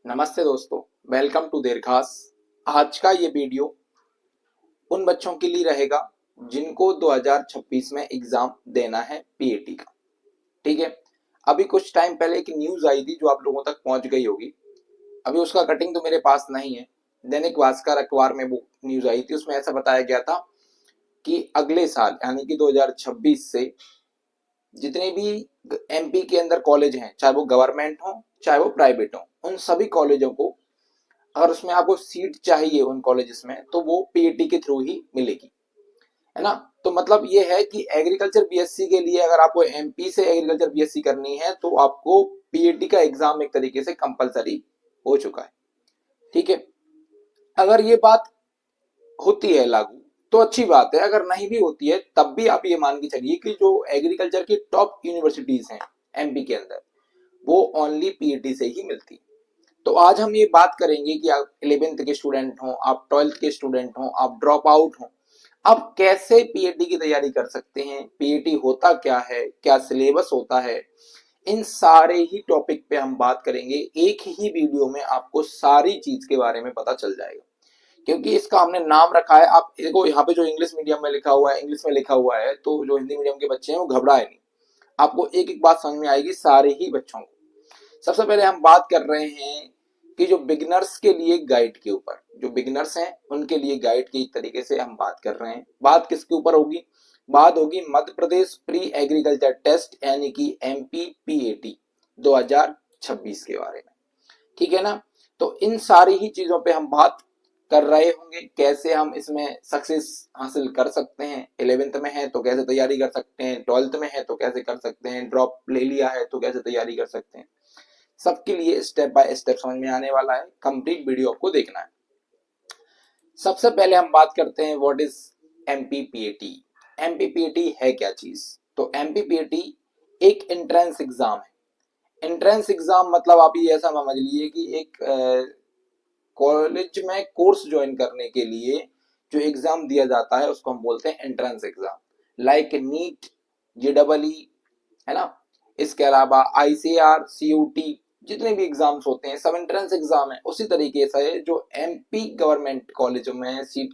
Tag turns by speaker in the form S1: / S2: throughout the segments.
S1: नमस्ते दोस्तों, welcome to देरखास। आज का ये वीडियो उन बच्चों के लिए रहेगा जिनको 2026 में एग्जाम देना है पीएटी का। ठीक है। अभी कुछ टाइम पहले एक न्यूज आई थी जो आप लोगों तक पहुंच गई होगी। अभी उसका कटिंग तो मेरे पास नहीं है। दैनिक भास्कर अखबार में वो न्यूज आई थी, उसमें ऐसा बताया गया था कि अगले साल यानी कि 2026 से जितने भी एमपी के अंदर कॉलेज हैं, चाहे वो गवर्नमेंट हो चाहे वो प्राइवेट हो, उन सभी कॉलेजों को अगर उसमें आपको सीट चाहिए उन कॉलेजेस में तो वो पीएटी के थ्रू ही मिलेगी, है ना। तो मतलब ये है कि एग्रीकल्चर बीएससी के लिए अगर आपको एमपी से एग्रीकल्चर बीएससी करनी है तो आपको पीएटी का एग्जाम एक तरीके से कंपलसरी हो चुका है। ठीक है। अगर ये बात होती है लागू तो अच्छी बात है, अगर नहीं भी होती है तब भी आप ये मान के चलिए कि जो एग्रीकल्चर की टॉप यूनिवर्सिटीज हैं एमपी के अंदर वो ओनली पीएटी से ही मिलती है। तो आज हम ये बात करेंगे कि आप 11th के स्टूडेंट हो, आप 12th के स्टूडेंट हो, आप ड्रॉप आउट हो, आप कैसे पीएटी की तैयारी कर सकते हैं, पीएटी होता क्या है, क्या सिलेबस होता है, इन सारे ही टॉपिक पे हम बात करेंगे। एक ही वीडियो में आपको सारी चीज के बारे में पता चल जाएगा, क्योंकि इसका हमने नाम रखा है। आप देखो यहाँ पे जो इंग्लिश मीडियम में लिखा हुआ है, इंग्लिश में लिखा हुआ है, तो जो हिंदी मीडियम के बच्चे हैं वो घबराए नहीं, आपको एक एक बात समझ में आएगी सारे ही बच्चों को। सबसे पहले हम बात कर रहे हैं कि जो बिगिनर्स के लिए गाइड के ऊपर, जो बिगिनर्स हैं उनके लिए गाइड की एक तरीके से हम बात कर रहे हैं। बात किसके ऊपर होगी? बात होगी मध्य प्रदेश प्री एग्रीकल्चर टेस्ट यानी कि एमपीपीएटी 2026 के बारे में। ठीक है ना। तो इन सारी ही चीजों पे हम बात कर रहे होंगे, कैसे हम इसमें सक्सेस हासिल कर सकते हैं। 11th में है तो कैसे तैयारी कर सकते हैं, 12th में है तो कैसे कर सकते हैं, ड्रॉप ले लिया है तो कैसे तैयारी कर सकते हैं। सबके लिए स्टेप बाय स्टेप समझ में आने वाला है, कंप्लीट वीडियो आपको देखना है। सबसे पहले हम बात करते हैं व्हाट इज एमपीपीएटी। एमपीपीएटी है क्या चीज? तो एमपीपीएटी एक एंट्रेंस एग्जाम है। एंट्रेंस एग्जाम मतलब आप ये ऐसा समझ लीजिए कि एक कॉलेज में कोर्स ज्वाइन करने के लिए जो एग्जाम दिया जाता है उसको हम बोलते हैं एंट्रेंस एग्जाम, लाइक नीट, जेडबलई, है ना। इसके अलावा आईसीआर, सीयूटी, जितने भी एग्जाम्स होते हैं सब एंट्रेंस एग्जाम है। उसी तरीके से जो एमपी गवर्नमेंट कॉलेजों में सीट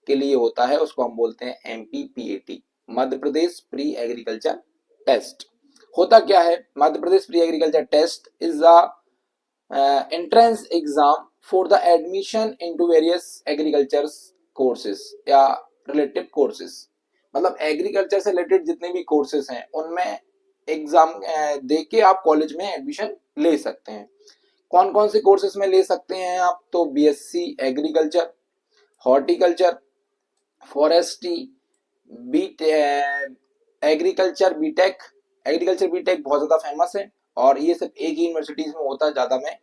S1: के लिए होता है उसको हम बोलते हैं MPPAT, Madhya Pradesh pre agriculture test. होता क्या है? Madhya Pradesh pre agriculture test is a entrance exam for the admission into various agriculture courses या रिलेटेड कोर्सेज। मतलब एग्रीकल्चर से रिलेटेड जितने भी कोर्सेज हैं उनमें एग्जाम दे के आप कॉलेज में एडमिशन ले सकते हैं। कौन कौन से कोर्सेज में ले सकते हैं आप? तो BSc agriculture, horticulture, forestry, B agriculture BTech. Agriculture BTech बहुत ज्यादा फेमस है और ये सिर्फ एक ही यूनिवर्सिटीज में होता है, ज्यादा में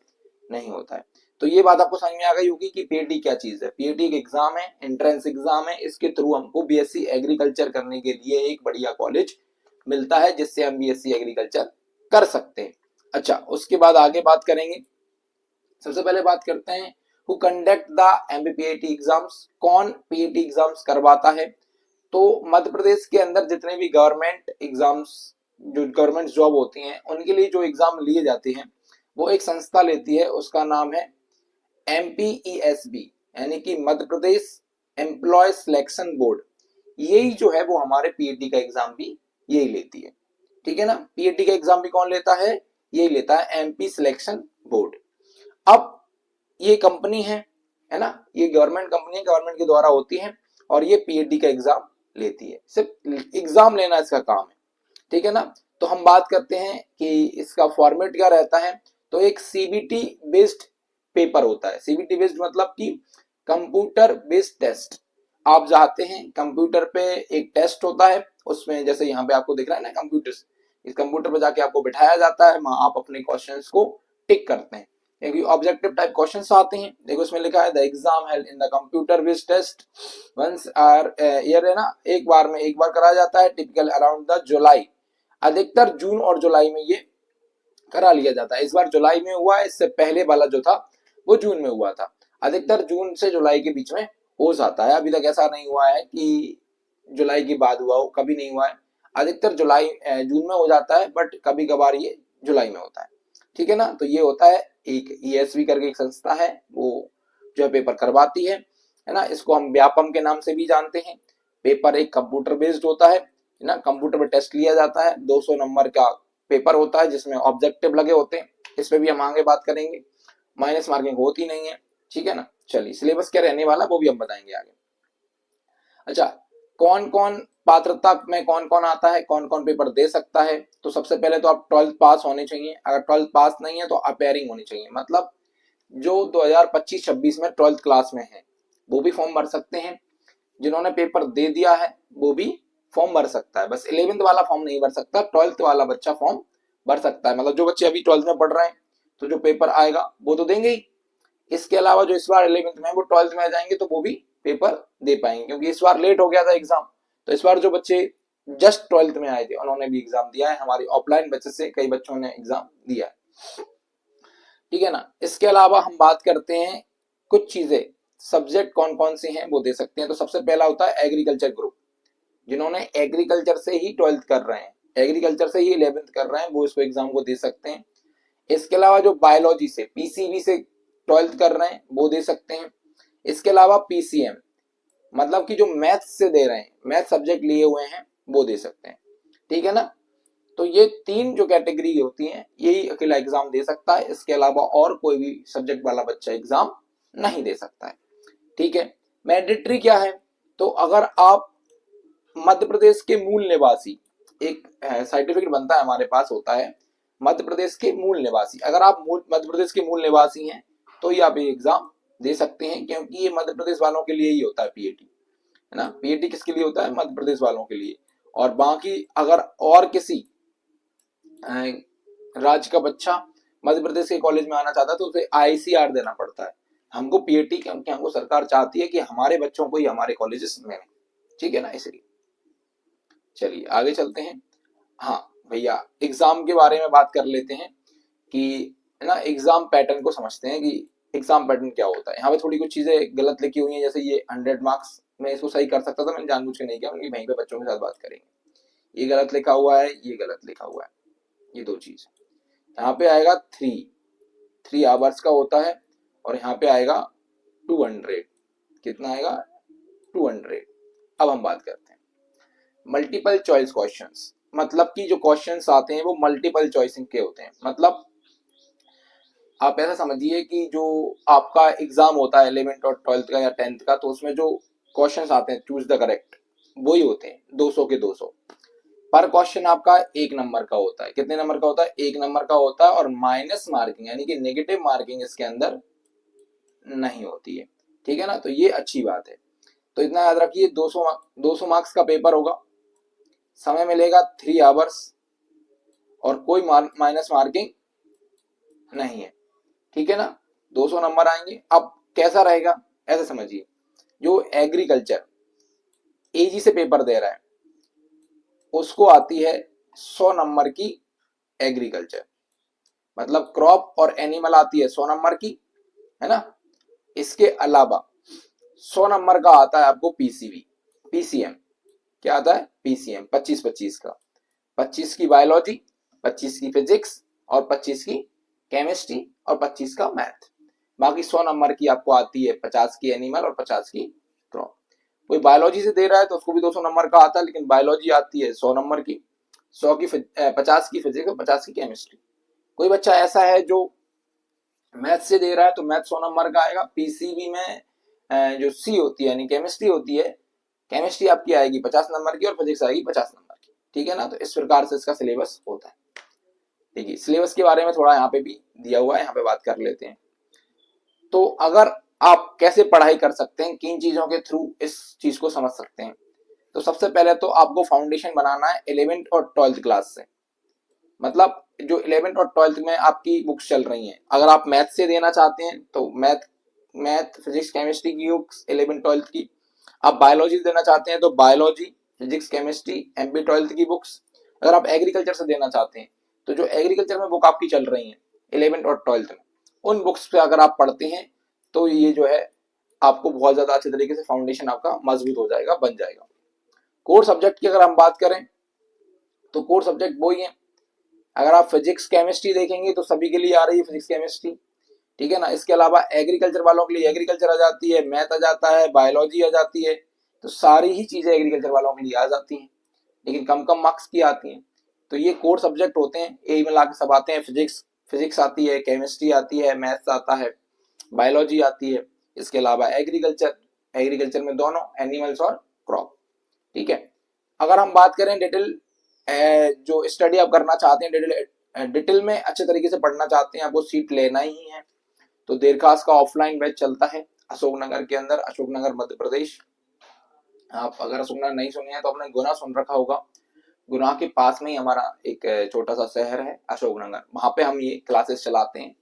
S1: नहीं होता है। तो ये बात आपको समझ में आ गई होगी कि पीएटी क्या चीज है। पीएटी एक एग्जाम है, एंट्रेंस एग्जाम है। इसके थ्रू हमको बीएससी एग्रीकल्चर करने के लिए एक बढ़िया कॉलेज मिलता है जिससे हम बीएससी एग्रीकल्चर कर सकते हैं। अच्छा, उसके बाद आगे बात करेंगे। सबसे पहले बात करते हैं हु कंडक्ट द एमपीपीएटी एग्जाम्स। कौन पीएटी एग्जाम्स करवाता है? तो मध्य प्रदेश के अंदर जितने भी गवर्नमेंट एग्जाम्स, जो गवर्नमेंट जॉब होती हैं उनके लिए जो एग्जाम लिए जाते हैं वो एक संस्था लेती है, उसका नाम है एमपीईएसबी यानी कि Madhya Pradesh employ selection board. यही जो है वो हमारे पीएटी का एग्जाम भी यही लेती है। ठीक है ना। पीएटी का एग्जाम भी कौन लेता है? यही लेता है, एमपी सिलेक्शन बोर्ड। अब ये कंपनी है ना, ये गवर्नमेंट कंपनी है, गवर्नमेंट के द्वारा होती है और ये पीएटी का एग्जाम लेती है। सिर्फ एग्जाम लेना इसका काम है। ठीक है ना। तो हम बात करते हैं कि इसका फॉर्मेट क्या रहता है। तो एक सीबीटी बेस्ड पेपर होता है। सीबीटी बेस्ड मतलब कि कंप्यूटर बेस्ड टेस्ट। आप जाते हैं कंप्यूटर पे, एक टेस्ट होता है उसमें, जैसे यहाँ पे आपको दिख रहा है ना कंप्यूटर, इस कंप्यूटर पे जाके आपको बिठाया जाता है, वहां आप अपने क्वेश्चंस को टिक करते हैं। क्योंकि ऑब्जेक्टिव टाइप क्वेश्चंस आते हैं। देखो इसमें लिखा है the exam held in the computer based test once a year, है ना, एक बार में एक बार कराया जाता है, टिपिकल अराउंड द जुलाई। अधिकतर जून और जुलाई में ये करा लिया जाता है। इस बार जुलाई में हुआ है, इससे पहले वाला जो था वो जून में हुआ था। अधिकतर जून से जुलाई के बीच में हो जाता है। अभी तक ऐसा नहीं हुआ है कि जुलाई के बाद हुआ हो, कभी नहीं हुआ है। अधिकतर जुलाई जून में हो जाता है, बट कभी कभार ये जुलाई में होता है। ठीक है ना। तो ये होता है, एक ESV करके एक संस्था है, वो जो है पेपर करवाती है ना। इसको हम व्यापम के नाम से भी जानते हैं। पेपर एक कंप्यूटर बेस्ड होता है ना, कंप्यूटर पर टेस्ट लिया जाता है, 200 नंबर का पेपर होता है जिसमें ऑब्जेक्टिव लगे होते हैं। इस पे भी हम आगे बात करेंगे, माइनस मार्किंग होती नहीं है, ठीक है ना। चलिए, सिलेबस क्या रहने वाला वो भी हम बताएंगे आगे। अच्छा, कौन कौन पात्रता में कौन कौन आता है, कौन कौन पेपर दे सकता है। तो सबसे पहले तो आप 12th पास होने चाहिए, अगर 12th पास नहीं है तो अपेयरिंग होनी चाहिए, मतलब जो 2025-26 में 12th क्लास में है वो भी फॉर्म भर सकते हैं, जिन्होंने पेपर दे दिया है वो भी फॉर्म भर सकता है। बस 11th वाला फॉर्म नहीं भर सकता, 12th वाला बच्चा फॉर्म भर सकता है। मतलब जो बच्चे अभी 12th में पढ़ रहे हैं तो जो पेपर आएगा वो तो देंगे ही, इसके अलावा जो इस बार 11th में वो 12th में आ जाएंगे तो वो भी पेपर दे पाएंगे, क्योंकि इस बार लेट हो गया था एग्जाम। तो इस बार जो बच्चे जस्ट 12th में आए थे उन्होंने भी एग्जाम दिया है, हमारी ऑफलाइन बच्चे से कई बच्चों ने एग्जाम दिया है, ठीक है ना। इसके अलावा हम बात करते हैं कुछ चीजें, सब्जेक्ट कौन कौन से हैं वो दे सकते हैं। तो सबसे पहला होता है एग्रीकल्चर ग्रुप, जिन्होंने एग्रीकल्चर से ही 12th कर रहे हैं, एग्रीकल्चर से ही 11th कर रहे हैं, वो इसको एग्जाम को दे सकते हैं। इसके अलावा जो बायोलॉजी से PCB से 12th कर रहे हैं वो दे सकते हैं। इसके अलावा PCM मतलब कि जो मैथ्स से दे रहे हैं, मैथ सब्जेक्ट लिए हुए हैं वो दे सकते हैं, ठीक है ना। तो ये 3 जो कैटेगरी होती हैं यही अकेला एग्जाम दे सकता है, इसके अलावा और कोई भी सब्जेक्ट वाला बच्चा एग्जाम नहीं दे सकता है, ठीक है। मैंडेटरी क्या है, तो अगर आप मध्य प्रदेश के मूल निवासी, एक सर्टिफिकेट बनता है हमारे पास होता है मध्य प्रदेश के मूल निवासी, अगर आप मध्य प्रदेश के मूल निवासी हैं तो ही आप ये एग्जाम दे सकते हैं, क्योंकि ये मध्य प्रदेश वालों के लिए ही होता है PAT, है ना। PAT किसके लिए होता है, मध्य प्रदेश वालों के लिए। और बाकी अगर और किसी राज्य का बच्चा मध्य प्रदेश के कॉलेज में आना चाहता है तो उसे ICR देना पड़ता है। हमको PAT, क्योंकि हमको सरकार चाहती है कि हमारे बच्चों को ही हमारे कॉलेजेस में, ठीक है ना, इसलिए। चलिए आगे चलते हैं। हाँ भैया, एग्जाम के बारे में बात कर लेते हैं कि, है ना, एग्जाम पैटर्न को समझते हैं कि एग्जाम पैटर्न क्या होता है। यहाँ पे थोड़ी कुछ चीजें गलत लिखी हुई हैं, जैसे ये 100 मार्क्स में इसको सही कर सकता था, मैंने जानबूझ के नहीं किया, उनकी वहीं पे बच्चों के साथ बात करेंगे। ये गलत लिखा हुआ है, ये गलत लिखा हुआ है, ये 2 चीज। यहाँ पे आएगा 3 आवर्स का होता है, और यहाँ पे आएगा 200, कितना आएगा 200। अब हम बात करते हैं मल्टीपल चॉइस क्वेश्चंस, मतलब कि जो क्वेश्चंस आते हैं वो मल्टीपल चॉइसिंग के होते हैं। मतलब आप ऐसा समझिए कि जो आपका एग्जाम होता है 11th और 12th का या 10th का, तो उसमें जो क्वेश्चंस आते हैं चूज द करेक्ट, वही होते हैं 200 के 200। पर क्वेश्चन आपका 1 नंबर का होता है, कितने नंबर का होता है, 1 नंबर का होता है, और माइनस मार्किंग यानी कि नेगेटिव मार्किंग इसके अंदर नहीं होती है, ठीक है ना। तो ये अच्छी बात है। तो इतना याद रखिए, 200 मार्क्स का पेपर होगा, समय मिलेगा 3 आवर्स, और कोई माइनस मार्किंग नहीं है, ठीक है ना। 200 नंबर आएंगे। अब कैसा रहेगा ऐसा समझिए, जो एग्रीकल्चर AG से पेपर दे रहा है उसको आती है 100 नंबर की एग्रीकल्चर, मतलब क्रॉप और एनिमल आती है 100 नंबर की, है ना। इसके अलावा 100 नंबर का आता है आपको PCM, क्या आता है PCM 25-25 का, 25 की बायोलॉजी, 25 की फिजिक्स, और 25 की केमिस्ट्री, और 25 का मैथ। बाकी 100 नंबर की आपको आती है 50 की एनिमल और 50 की क्रॉप। कोई बायोलॉजी से दे रहा है तो उसको भी 200 नंबर का आता है, लेकिन बायोलॉजी आती है 100 नंबर की, 50 की फिजिक्स और 50 की केमिस्ट्री। कोई बच्चा ऐसा है जो मैथ से दे रहा है तो मैथ 100 नंबर का आएगा। PCB में जो C होती है यानी केमिस्ट्री होती है, केमिस्ट्री आपकी आएगी 50 नंबर की, और फिजिक्स आएगी 50 नंबर की, ठीक है ना। तो इस प्रकार से इसका सिलेबस होता है, ठीक है। सिलेबस के बारे में थोड़ा यहाँ पे भी दिया हुआ है, यहाँ पे बात कर लेते हैं। तो अगर आप कैसे पढ़ाई कर सकते हैं, किन चीजों के थ्रू इस चीज को समझ सकते हैं, तो सबसे पहले तो आपको फाउंडेशन बनाना है 11th और 12th क्लास से। मतलब जो 11th और 12th में आपकी बुक्स चल रही हैं, अगर आप मैथ से देना चाहते हैं तो मैथ फिजिक्स केमिस्ट्री की बुक्स 11th 12th की, आप बायोलॉजी देना चाहते हैं तो biology physics chemistry MP 12th की बुक्स, अगर आप एग्रीकल्चर से देना चाहते हैं तो जो एग्रीकल्चर में बुक आपकी चल रही है 11th और 12th में, उन बुक्स पे अगर आप पढ़ते हैं तो ये जो है आपको बहुत ज्यादा अच्छे तरीके से फाउंडेशन आपका मजबूत हो जाएगा, बन जाएगा। कोर सब्जेक्ट की अगर हम बात करें तो कोर सब्जेक्ट वही है अगर आप फिजिक्स केमिस्ट्री देखेंगे तो सभी के लिए आ रही है फिजिक्स केमिस्ट्री, ठीक है ना। इसके अलावा एग्रीकल्चर वालों के लिए एग्रीकल्चर आ जाती है, मैथ आ जाता है, बायोलॉजी आ जाती है, तो सारी ही चीजें एग्रीकल्चर वालों के लिए आ जाती हैं, लेकिन कम कम मार्क्स की आती हैं। तो ये कोर सब्जेक्ट होते हैं, यही मिला के सब आते हैं। फिजिक्स फिजिक्स आती है, केमिस्ट्री आती है, मैथ्स आता है, बायोलॉजी आती है। इसके अलावा एग्रीकल्चर, एग्रीकल्चर में दोनों एनिमल्स और क्रॉप, ठीक है। अगर हम बात करें डिटेल जो स्टडी आप करना चाहते हैं, डिटेल में अच्छे तरीके से पढ़ना चाहते हैं, आपको सीट लेना ही है, तो देरखास का ऑफलाइन बैच चलता है अशोकनगर के अंदर, अशोकनगर मध्य प्रदेश। आप अगर अशोकनगर नहीं सुने हैं तो आपने गुना सुन रखा होगा। गुना के पास में ही हमारा एक छोटा सा शहर है अशोकनगर, वहां पे हम ये क्लासेस चलाते हैं।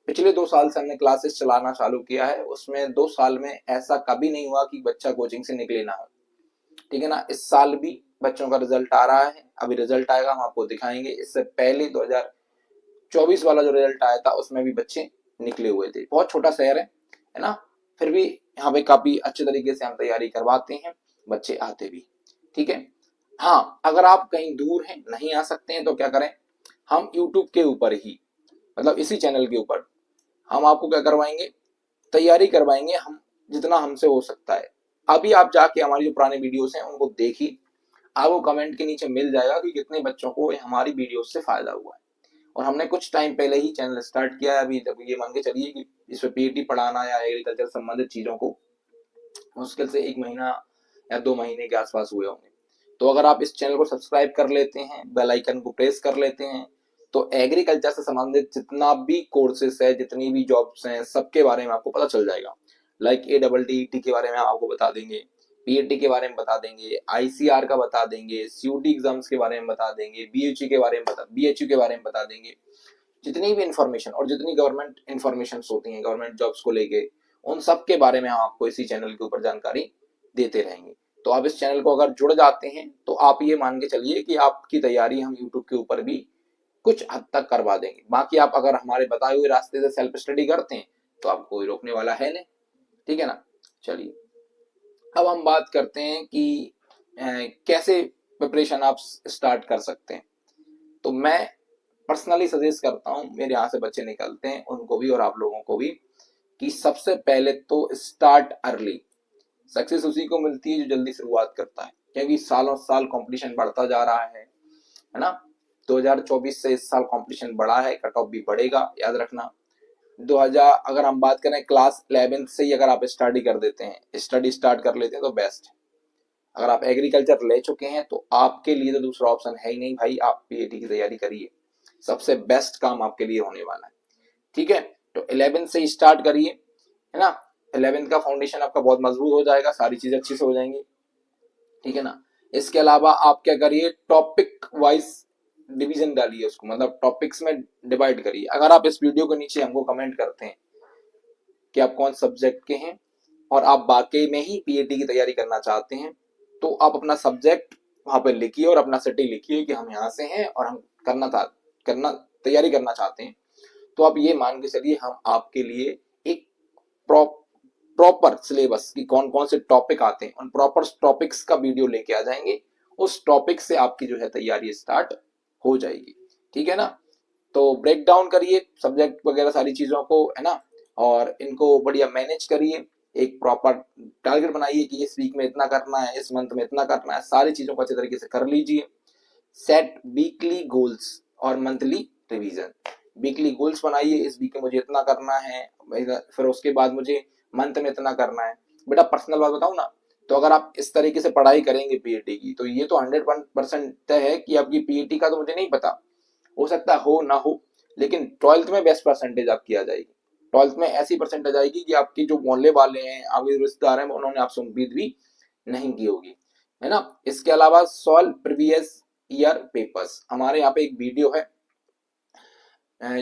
S1: पिछले 2 साल से हमने क्लासेस चलाना चालू किया है, उसमें 2 साल में ऐसा कभी नहीं हुआ कि बच्चा कोचिंग से निकले ना हो, ठीक है ना। इस साल भी बच्चों का रिजल्ट आ रहा है, अभी रिजल्ट आएगा, हम आपको दिखाएंगे। इससे पहले 2024 वाला जो रिजल्ट आया था उसमें भी बच्चे निकले हुए थे। बहुत छोटा शहर है ना, फिर भी यहाँ पे काफी अच्छे तरीके से हम तैयारी करवाते हैं, बच्चे आते भी, ठीक है। हाँ, अगर आप कहीं दूर हैं, नहीं आ सकते हैं, तो क्या करें, हम YouTube के ऊपर ही, मतलब इसी चैनल के ऊपर हम आपको क्या करवाएंगे, तैयारी करवाएंगे हम, जितना हमसे हो सकता है। अभी आप जाके हमारी जो पुराने वीडियोस हैं उनको देखिए, आपको कमेंट के नीचे मिल जाएगा कि कितने बच्चों को हमारी वीडियो से फायदा हुआ है। और हमने कुछ टाइम पहले ही चैनल स्टार्ट किया है, अभी जब ये मान के चलिए कि इस पे पीएटी पढ़ाना या एग्रीकल्चर संबंधित चीजों को मुश्किल से 1 महीना या 2 महीने के आसपास हुए होंगे। तो अगर आप इस चैनल को सब्सक्राइब कर लेते हैं, बेल आइकन को प्रेस कर लेते हैं, तो एग्रीकल्चर से संबंधित जितना भी कोर्सेस है, जितनी भी जॉब्स हैं, सबके बारे में आपको पता चल जाएगा। लाइक ADDET के बारे में आपको बता देंगे, पीएटी के बारे में बता देंगे, आईसीआर का बता देंगे, सीयूटी एग्जाम्स के बारे में बता देंगे, बीएचयू के बारे में बता देंगे। जितनी भी इंफॉर्मेशन और जितनी गवर्नमेंट इंफॉर्मेशन होती हैं गवर्नमेंट जॉब्स को लेके, उन सब के बारे में हम आपको इसी चैनल के ऊपर जानकारी देते रहेंगे। तो आप इस चैनल को अगर जुड़ जाते हैं तो आप ये मान के चलिए कि आपकी तैयारी हम यूट्यूब के ऊपर भी कुछ हद तक करवा देंगे। बाकी आप अगर हमारे बताए हुए रास्ते से सेल्फ स्टडी करते हैं तो आपको कोई रोकने वाला है नहीं, ठीक है ना। चलिए, अब हम बात करते हैं कि कैसे प्रिपरेशन आप स्टार्ट कर सकते हैं। तो मैं पर्सनली सजेस्ट करता हूं, मेरे यहाँ से बच्चे निकलते हैं उनको भी और आप लोगों को भी, कि सबसे पहले तो स्टार्ट अर्ली। सक्सेस उसी को मिलती है जो जल्दी शुरुआत करता है, क्योंकि सालों साल कंपटीशन बढ़ता जा रहा है ना। 2024 से इस साल कंपटीशन बढ़ा है, कट ऑफ भी बढ़ेगा, याद रखना। 2000 अगर हम बात करें क्लास 11th से ही अगर आप स्टडी कर देते हैं, स्टडी स्टार्ट कर लेते हैं तो बेस्ट है। अगर आप एग्रीकल्चर ले चुके हैं तो आपके लिए तो दूसरा ऑप्शन है ही नहीं भाई, आप पीएटी की तैयारी करिए, सबसे बेस्ट काम आपके लिए होने वाला है, ठीक है। तो 11th से ही स्टार्ट करिए, है ना। 11th का फाउंडेशन आपका बहुत मजबूत हो जाएगा, सारी चीजें अच्छी से हो जाएंगी, ठीक है ना। इसके अलावा आप क्या करिए, टॉपिक वाइज डिवीजन डालिए उसको, मतलब टॉपिक्स में डिवाइड करिए। अगर आप इस वीडियो के नीचे हमको कमेंट करते हैं कि आप कौन सब्जेक्ट के हैं और आप वाकई में ही पीएटी की तैयारी करना चाहते हैं, तो आप अपना सब्जेक्ट वहां पर लिखिए और अपना सिटी लिखिए कि हम यहाँ से हैं और हम करना तैयारी करना चाहते हैं। तो आप ये मान के चलिए हम आपके लिए एक प्रॉपर सिलेबस की कौन कौन से टॉपिक आते हैं, उन प्रॉपर टॉपिक्स का वीडियो लेके आ जाएंगे। उस टॉपिक से आपकी जो है तैयारी स्टार्ट हो जाएगी, ठीक है ना। तो ब्रेक डाउन करिए सब्जेक्ट वगैरह सारी चीजों को, है ना, और इनको बढ़िया मैनेज करिए। एक प्रॉपर टारगेट बनाइए कि इस वीक में इतना करना है, इस मंथ में इतना करना है, सारी चीजों को अच्छे तरीके से कर लीजिए। सेट वीकली गोल्स और मंथली रिवीजन। वीकली गोल्स बनाइए, इस वीक में मुझे इतना करना है, फिर उसके बाद मुझे मंथ में इतना करना है। बेटा पर्सनल बात बताऊं ना, तो अगर आप इस तरीके से पढ़ाई करेंगे पीएटी की, तो ये तो 100% तय है कि आपकी पीएटी का तो मुझे नहीं पता, हो सकता हो ना हो, लेकिन 12th में बेस्ट परसेंटेज आपकी आ जाएगी। 12th में ऐसी परसेंटेज आएगी कि आपकी जो मोहल्ले वाले हैं, आपके रिश्तेदार हैं, उन्होंने आपसे उम्मीद भी नहीं की होगी, है ना। इसके अलावा सॉल्व प्रीवियस ईयर पेपर्स, हमारे यहाँ पे एक वीडियो है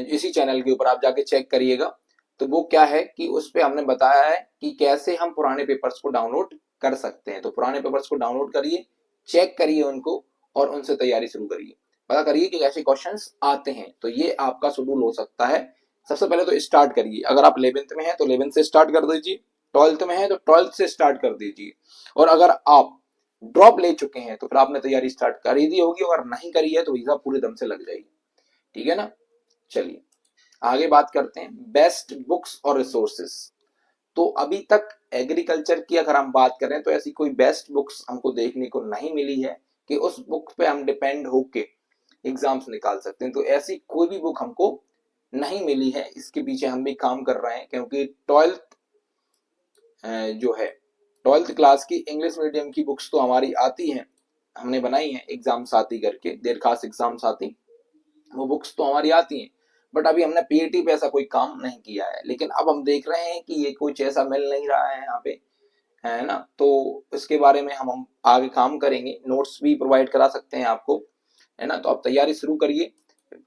S1: इसी चैनल के ऊपर, आप जाके चेक करिएगा। तो वो क्या है कि उस पे हमने बताया है कि कैसे हम पुराने पेपर्स को डाउनलोड कर सकते हैं। तो पुराने पेपर्स को डाउनलोड करिए, चेक करिए उनको और उनसे तैयारी शुरू करिए, पता करिए कि कैसे क्वेश्चंस आते हैं। तो ये आपका शेड्यूल हो सकता है। सबसे पहले तो स्टार्ट करिए, अगर आप 11th में हैं तो 11th से स्टार्ट कर दीजिए, 12th में है तो 12th से स्टार्ट कर दीजिए, और अगर आप ड्रॉप ले चुके हैं तो फिर आपने तैयारी स्टार्ट कर ही दी होगी, अगर नहीं करी है तो एग्जाम पूरे दम से लग जाएगी। ठीक है ना। चलिए आगे बात करते हैं बेस्ट बुक्स और रिसोर्सेस। तो अभी तक एग्रीकल्चर की अगर हम बात करें तो ऐसी कोई बेस्ट बुक्स हमको देखने को नहीं मिली है कि उस बुक पे हम डिपेंड होके एग्जाम्स निकाल सकते हैं। तो ऐसी कोई भी बुक हमको नहीं मिली है। इसके पीछे हम भी काम कर रहे हैं, क्योंकि जो है 12th क्लास की इंग्लिश मीडियम की बुक्स तो हमारी आती हैं, हमने बनाई है एग्जाम साथी करके, देर खास एग्जाम साथी, वो बुक्स तो हमारी आती हैं। बट अभी हमने पीएटी पे ऐसा कोई काम नहीं किया है। लेकिन अब हम देख रहे हैं कि ये कुछ ऐसा मिल नहीं रहा है यहाँ पे, है ना। तो इसके बारे में हम आगे काम करेंगे, नोट्स भी प्रोवाइड करा सकते हैं आपको, है ना। तो आप तैयारी शुरू करिए।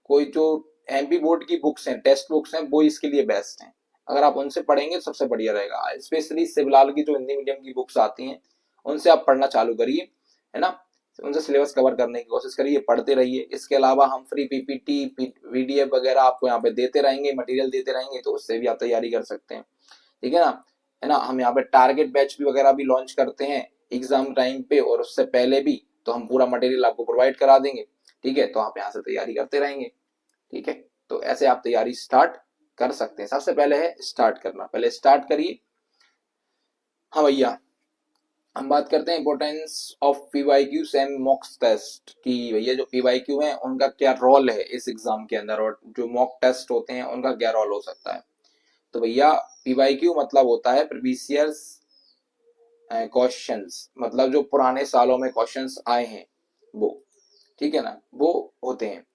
S1: कोई जो एमपी बोर्ड की बुक्स हैं, टेक्स्ट बुक्स हैं, वो इसके लिए बेस्ट हैं। अगर आप उनसे पढ़ेंगे तो सबसे बढ़िया रहेगा। स्पेशली शिवलाल की जो हिंदी मीडियम की बुक्स आती हैं उनसे आप पढ़ना चालू करिए, है ना। उनसे सिलेबस कवर करने की कोशिश करिए, पढ़ते रहिए। इसके अलावा हम फ्री पीपीटी वीडीएफ वगैरह आपको यहाँ पे देते रहेंगे, मटेरियल देते रहेंगे, तो उससे भी आप तैयारी कर सकते हैं, ठीक है ना। है ना, हम यहाँ पे टारगेट बैच भी वगैरह भी लॉन्च करते हैं एग्जाम टाइम पे और उससे पहले भी, तो हम पूरा मटेरियल आपको प्रोवाइड करा देंगे, ठीक है। तो आप यहाँ से तैयारी करते रहेंगे, ठीक है। तो ऐसे आप तैयारी स्टार्ट कर सकते हैं। सबसे पहले है स्टार्ट करना, पहले स्टार्ट करिए। हाँ भैया, हम बात करते हैं importance of PYQ and mock test की। भैया जो पीवाईक्यू है उनका क्या रोल है इस एग्जाम के अंदर, और जो मॉक टेस्ट होते हैं उनका क्या रोल हो सकता है। तो भैया पीवाईक्यू मतलब होता है प्रीवियस क्वेश्चंस, मतलब जो पुराने सालों में क्वेश्चंस आए हैं वो, ठीक है ना, वो होते हैं।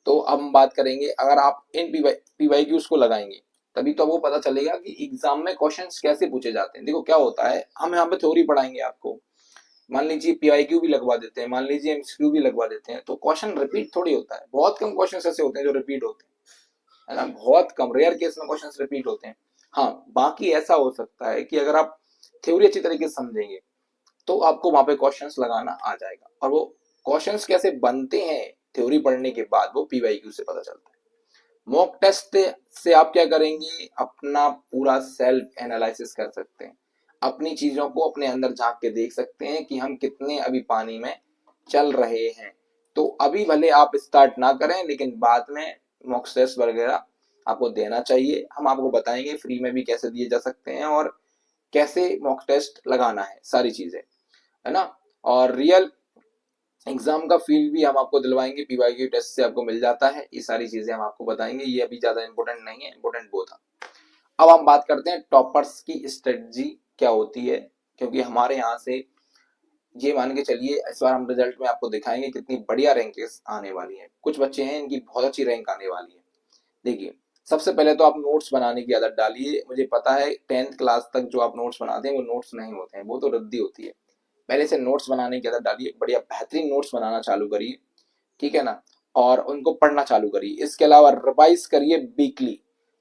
S1: तो अब हम बात करेंगे, अगर आप इन पीवाईक्यूज को लगाएंगे तभी तो वो पता चलेगा कि एग्जाम में क्वेश्चंस कैसे पूछे जाते हैं। देखो क्या होता है, हम यहाँ पे थ्योरी पढ़ाएंगे आपको, मान लीजिए पीवाईक्यू भी लगवा देते हैं, मान लीजिए एमसीक्यू भी लगवा देते हैं, तो क्वेश्चन रिपीट थोड़ी होता है। बहुत कम क्वेश्चन ऐसे होते हैं जो रिपीट होते हैं, है ना, बहुत कम, रेयर केस में क्वेश्चन रिपीट होते हैं। हाँ बाकी ऐसा हो सकता है कि अगर आप थ्योरी अच्छी तरीके से समझेंगे तो आपको वहां पे क्वेश्चंस लगाना आ जाएगा, और वो क्वेश्चंस कैसे बनते हैं थ्योरी पढ़ने के बाद वो पीवाईक्यू से पता चलता है। मॉक टेस्ट से आप क्या करेंगे, अपना पूरा सेल्फ एनालिसिस कर सकते हैं, अपनी चीजों को अपने अंदर झांक के देख सकते हैं कि हम कितने अभी पानी में चल रहे हैं। तो अभी भले आप स्टार्ट ना करें, लेकिन बाद में मॉक टेस्ट वगैरह आपको देना चाहिए। हम आपको बताएंगे फ्री में भी कैसे दिए जा सकते हैं और कैसे मॉक टेस्ट लगाना है, सारी चीजें, है ना। और रियल एग्जाम का फील भी हम आपको दिलवाएंगे, पीवाईक्यू टेस्ट से आपको मिल जाता है। ये सारी चीजें हम आपको बताएंगे, ये अभी ज्यादा इंपॉर्टेंट नहीं है, इंपॉर्टेंट वो था। अब हम बात करते हैं टॉपर्स की स्ट्रेटजी क्या होती है, क्योंकि हमारे यहाँ से ये मान के चलिए इस बार हम रिजल्ट में आपको दिखाएंगे कितनी बढ़िया रैंक आने वाली है। कुछ बच्चे हैं इनकी बहुत अच्छी रैंक आने वाली है। देखिए सबसे पहले तो आप नोट्स बनाने की आदत डालिए। मुझे पता है 10th क्लास तक जो आप नोट्स बनाते हैं वो नोट्स नहीं होते हैं, वो तो रद्दी होती है। पहले से नोट्स बनाने की आदत डालिए, बढ़िया बेहतरीन नोट्स बनाना चालू करिए, ठीक है ना, और उनको पढ़ना चालू करिए। इसके अलावा रिवाइज करिए वीकली,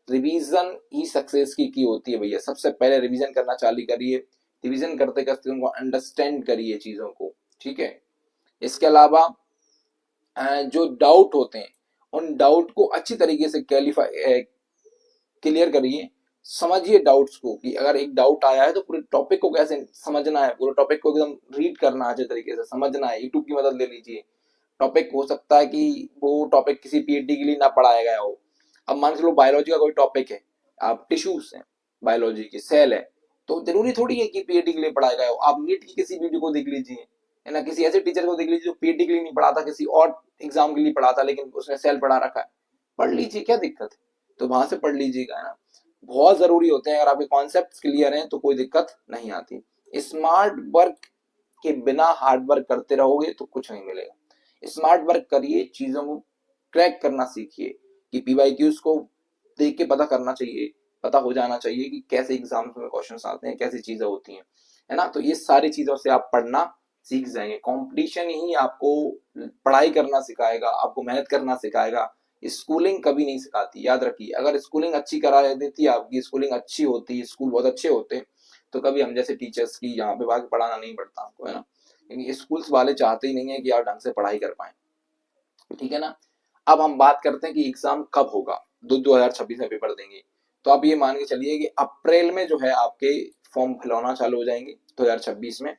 S1: रिवीजन ही सक्सेस की होती है भैया। सबसे पहले रिवीजन करना चालू करिए, रिवीजन करते करते उनको अंडरस्टैंड करिए चीजों को, ठीक है। इसके अलावा जो डाउट होते हैं उन डाउट को अच्छी तरीके से क्लियर करिए, समझिए डाउट्स को, कि अगर एक डाउट आया है तो पूरे टॉपिक को कैसे समझना है, पूरे टॉपिक को एकदम रीड करना है, अच्छे तरीके से समझना है। यूट्यूब की मदद ले लीजिए। टॉपिक हो सकता है कि वो टॉपिक किसी पीएचडी के लिए ना पढ़ाया गया हो। अब मान के चलो बायोलॉजी का कोई टॉपिक है, आप टिश्यूज हैं, बायोलॉजी की सेल है, तो जरूरी थोड़ी है कि पीएचडी के लिए पढ़ाया गया हो। आप नीट की किसी वीडियो को देख लीजिए, है ना, किसी ऐसे टीचर को देख लीजिए जो पीएचडी के लिए नहीं पढ़ाता, किसी और एग्जाम के लिए पढ़ाता, लेकिन उसने सेल पढ़ा रखा है, पढ़ लीजिए, क्या दिक्कत है। तो वहां से पढ़ लीजिएगा, है ना। बहुत जरूरी होते हैं, अगर आपके कॉन्सेप्ट क्लियर हैं तो कोई दिक्कत नहीं आती। स्मार्ट वर्क के बिना हार्ड वर्क करते रहोगे तो कुछ नहीं मिलेगा। स्मार्ट वर्क करिए, चीजों को क्रैक करना सीखिए, कि पीवाईक्यूज को देख के पता करना चाहिए, पता हो जाना चाहिए कि कैसे एग्जाम्स में क्वेश्चंस आते हैं, कैसी चीजें होती हैं, है ना। तो ये सारी चीजों से आप पढ़ना सीख जाएंगे। कंपटीशन ही आपको पढ़ाई करना सिखाएगा, आपको मेहनत करना सिखाएगा। स्कूलिंग कभी नहीं सिखाती, याद रखिए। अगर स्कूलिंग अच्छी करा देती, आपकी स्कूलिंग अच्छी होती, स्कूल बहुत अच्छे होते, तो कभी हम जैसे टीचर्स की यहाँ पे भाग पढ़ाना नहीं पड़ता आपको, है ना। क्योंकि स्कूल्स वाले चाहते ही नहीं है कि आप ढंग से पढ़ाई कर पाए, ठीक है ना। अब हम बात करते हैं कि एग्जाम कब होगा। 2026 में पेपर देंगे, तो आप ये मान के चलिए कि अप्रैल में जो है आपके फॉर्म फिलवाना चालू हो जाएंगे 2026 में,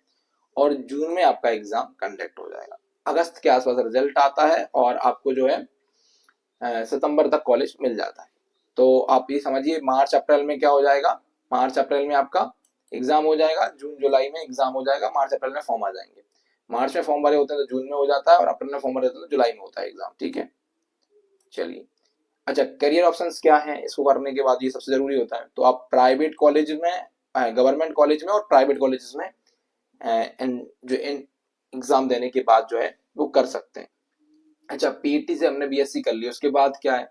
S1: और जून में आपका एग्जाम कंडक्ट हो जाएगा। अगस्त के आसपास रिजल्ट आता है और आपको जो है सितंबर तक कॉलेज मिल जाता है। तो आप ये समझिए मार्च अप्रैल में क्या हो जाएगा, मार्च अप्रैल में आपका एग्जाम हो जाएगा, जून जुलाई में एग्जाम हो जाएगा, मार्च अप्रैल में फॉर्म आ जाएंगे। मार्च में फॉर्म भरे होते हैं तो जून में हो जाता है, और अप्रैल में फॉर्म भरे होते हैं तो जुलाई में होता है एग्जाम। ठीक है, चलिए। अच्छा, करियर ऑप्शंस क्या हैं, इसको करने के बाद ये सबसे जरूरी होता है। तो आप प्राइवेट कॉलेज में, गवर्नमेंट कॉलेज में और प्राइवेट कॉलेजेस में जो इन एग्जाम देने के बाद जो है वो कर सकते हैं। अच्छा, पीईटी से हमने बीएससी कर ली, उसके बाद क्या है,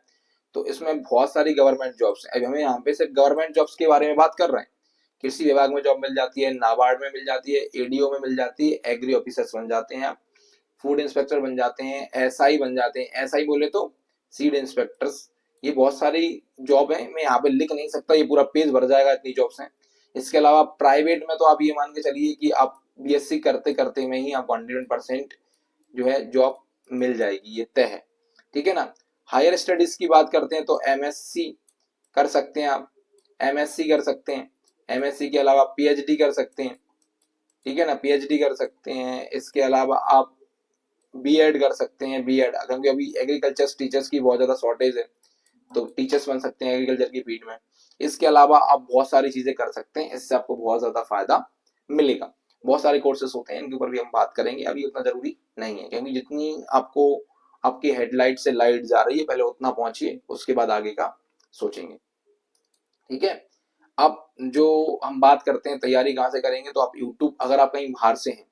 S1: तो इसमें बहुत सारी गवर्नमेंट जॉब्स हैं। अभी हमें यहाँ पे सिर्फ गवर्नमेंट जॉब्स के बारे में बात कर रहे हैं। कृषि विभाग में जॉब मिल जाती है, नाबार्ड में मिल जाती है, एडीओ में मिल जाती है, एग्री ऑफिसर्स बन जाते हैं आप, फूड इंस्पेक्टर बन जाते हैं, एसआई बन जाते हैं, एसआई बोले तो सीड इंस्पेक्टर्स। ये बहुत सारी जॉब है, मैं यहाँ पे लिख नहीं सकता, ये पूरा पेज भर जाएगा, इतनी जॉब्स हैं। इसके अलावा प्राइवेट में तो आप ये मान के चलिए कि आप बीएससी करते करते में ही आपको 100% जो है जॉब मिल जाएगी, ये तय है। ठीक है ना। हायर स्टडीज की बात करते हैं तो एमएससी कर सकते हैं आप, एमएससी कर सकते हैं, एमएससी के अलावा पीएचडी कर सकते हैं। ठीक है ना, पीएचडी कर सकते हैं। इसके अलावा आप बीएड कर सकते हैं, बीएड, क्योंकि अभी एग्रीकल्चर टीचर्स की बहुत ज्यादा शॉर्टेज है, तो टीचर्स बन सकते हैं एग्रीकल्चर की फील्ड में। इसके अलावा आप बहुत सारी चीजें कर सकते हैं, इससे आपको बहुत ज्यादा फायदा मिलेगा। बहुत सारे कोर्सेस होते हैं, इनके ऊपर भी हम बात करेंगे, अभी उतना जरूरी नहीं है, क्योंकि जितनी आपको आपकी हेडलाइट से लाइट जा रही है पहले उतना पहुंचिए, उसके बाद आगे का सोचेंगे। ठीक है। अब जो हम बात करते हैं तैयारी कहाँ से करेंगे, तो आप यूट्यूब, अगर आप कहीं बाहर से हैं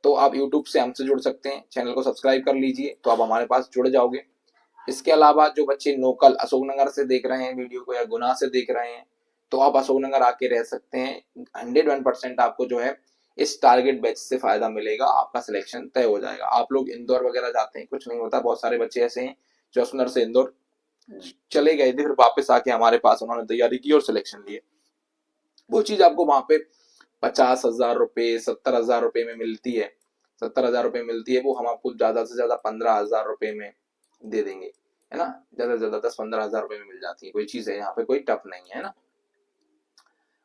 S1: तो आप यूट्यूब से हमसे जुड़ सकते हैं, चैनल को सब्सक्राइब कर लीजिए तो आप हमारे पास जुड़ जाओगे। इसके अलावा जो बच्चे लोकल अशोकनगर से देख रहे हैं वीडियो को, या गुना से देख रहे हैं, तो आप अशोकनगर आके रह सकते हैं। 101% आपको जो है इस टारगेट बैच से फायदा मिलेगा, आपका सिलेक्शन तय हो जाएगा। आप लोग इंदौर वगैरह जाते हैं, कुछ नहीं होता, बहुत सारे बच्चे ऐसे हैं जो अशोकनगर से इंदौर चले गए थे, फिर वापस आके हमारे पास उन्होंने तैयारी की और सिलेक्शन लिए। वो चीज आपको वहां पे 50,000 रुपए, 70,000 रुपए में मिलती है, 70,000 रुपए मिलती है, वो हम आपको ज्यादा से ज्यादा 15,000 रुपए में दे देंगे, है ना। ज्यादा से ज्यादा 10-15,000 रुपए में मिल जाती है, कोई चीज है यहाँ पे कोई टफ नहीं है ना।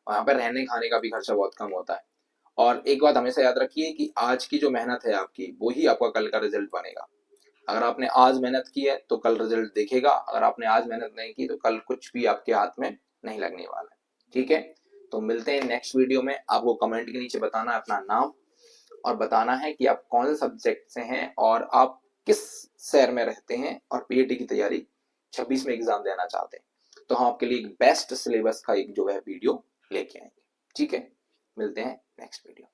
S1: वहां पे रहने खाने का भी खर्चा बहुत कम होता है। और एक बात हमेशा याद रखिए कि आज की जो मेहनत है आपकी, वो ही आपका कल का रिजल्ट बनेगा। अगर आपने आज मेहनत की है तो कल रिजल्ट दिखेगा, अगर आपने आज मेहनत नहीं की तो कल कुछ भी आपके हाथ में नहीं लगने वाला है। ठीक है, तो मिलते हैं नेक्स्ट वीडियो में। आपको कमेंट के नीचे बताना है अपना नाम, और बताना है कि आप कौन से सब्जेक्ट से हैं और आप किस शहर में रहते हैं, और पीएटी की तैयारी 26 में एग्जाम देना चाहते हैं, तो हम आपके लिए एक बेस्ट सिलेबस का एक जो है वीडियो लेके आएंगे। ठीक है, मिलते हैं नेक्स्ट वीडियो।